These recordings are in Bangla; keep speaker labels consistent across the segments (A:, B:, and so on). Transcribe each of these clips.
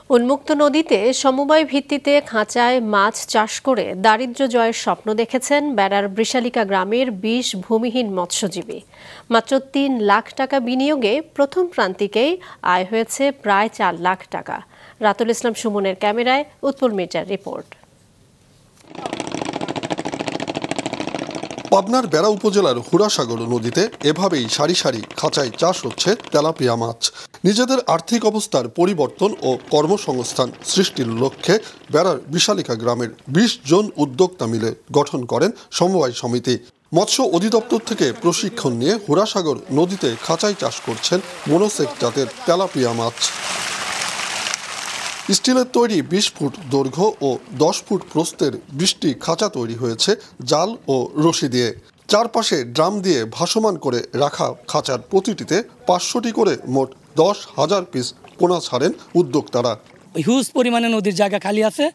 A: উন্মুক্ত নদীতে সমবায় ভিত্তিতে খাঁচায় মাছ চাষ করে দারিদ্র্য জয়ের স্বপ্ন দেখেছেন বেড়ার বৃষালিকা গ্রামের ২০ ভূমিহীন মৎস্যজীবী। মাত্র ৩ লাখ টাকা বিনিয়োগে প্রথম প্রান্তিকেই আয় হয়েছে প্রায় ৪ লাখ টাকা। রাতুল ইসলাম সুমনের ক্যামেরায় উৎপল মির্জার রিপোর্ট।
B: পাবনার বেড়া উপজেলার হুড়াসাগর নদীতে এভাবেই সারি সারি খাঁচায় চাষ হচ্ছে তেলাপিয়া মাছ। নিজেদের আর্থিক অবস্থার পরিবর্তন ও কর্মসংস্থান সৃষ্টির লক্ষ্যে বেড়ার বিশালিকা গ্রামের ২০ জন উদ্যোক্তা মিলে গঠন করেন সমবায় সমিতি। মৎস্য অধিদপ্তর থেকে প্রশিক্ষণ নিয়ে হুড়াসাগর নদীতে খাঁচায় চাষ করছেন মনোসেক জাতের তেলাপিয়া মাছ। স্টিলের তৈরি ২০ ফুট দৈর্ঘ্য ও ১০ ফুট প্রস্থের ২০টি খাঁচা তৈরি হয়েছে জাল ও রশি দিয়ে। চারপাশে ড্রাম দিয়ে ভাসমান করে রাখা খাঁচার প্রতিটিতে ৫০০টি করে মোট ১০,০০০ পিস পোনা ছাড়েন উদ্যোক্তারা।
C: হিউজ পরিমাণে নদীর জায়গা খালি আছে।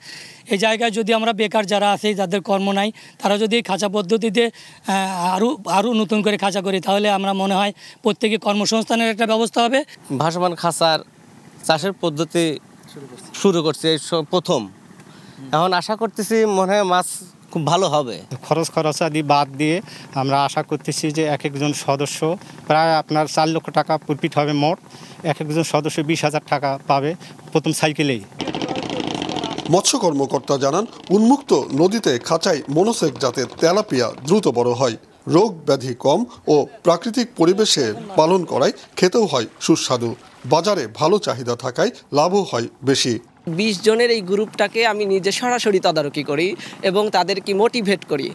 C: এই জায়গায় যদি আমরা বেকার যারা আছে, যাদের কর্ম নাই, তারা যদি খাঁচা পদ্ধতিতে আরও নতুন করে খাঁচা করি, তাহলে আমরা মনে হয় প্রত্যেকে কর্মসংস্থানের একটা ব্যবস্থা হবে।
D: ভাসমান খাঁচার চাষের পদ্ধতি শুরু করছে প্রথম। এখন আশা করতেছি মনে হয় মাছ খুব ভালো হবে।
E: খরচ আদি বাদ দিয়ে আমরা আশা করতেছি যে এক একজন সদস্য প্রায় আপনার ৪ লক্ষ টাকা প্রফিট হবে মোট। এক একজন সদস্য ২০,০০০ টাকা পাবে প্রথম সাইকেলেই।
B: মৎস্য কর্মকর্তা জানান, উন্মুক্ত নদীতে খাঁচায় মনোসেক জাতের তেলাপিয়া দ্রুত বড় হয়, রোগ ব্যাধি কম ও প্রাকৃতিক পরিবেশে পালন করায় খেতেও হয় সুস্বাদু। বাজারে ভালো চাহিদা থাকায় লাভও হয় বেশি।
F: ২০ জনের এই গ্রুপটাকে আমি নিজে সরাসরি তদারকি করি এবং তাদেরকে মোটিভেট করি।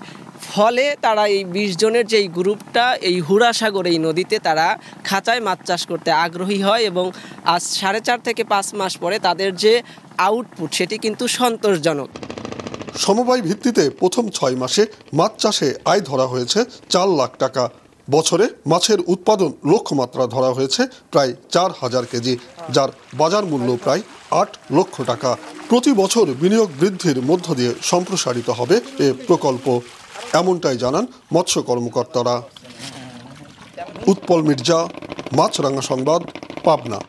F: ফলে তারা এই ২০ জনের যেই গ্রুপটা এই হুড়াসাগর এই নদীতে তারা খাঁচায় মাছ চাষ করতে আগ্রহী হয় এবং আজ ৪.৫ থেকে ৫ মাস পরে তাদের যে আউটপুট সেটি কিন্তু সন্তোষজনক।
B: সমবায় ভিত্তিতে প্রথম ৬ মাসে মাছ চাষে আয় ধরা হয়েছে ৪ লাখ টাকা। বছরে মাছের উৎপাদন লক্ষ্যমাত্রা ধরা হয়েছে প্রায় ৪,০০০ কেজি, যার বাজার মূল্য প্রায় ৮ লক্ষ টাকা। প্রতি বছর বিনিয়োগ বৃদ্ধির মধ্য দিয়ে সম্প্রসারিত হবে এ প্রকল্প, এমনটাই জানান মৎস্য কর্মকর্তারা। উৎপল মির্জা, মাছরাঙা সংবাদ, পাবনা।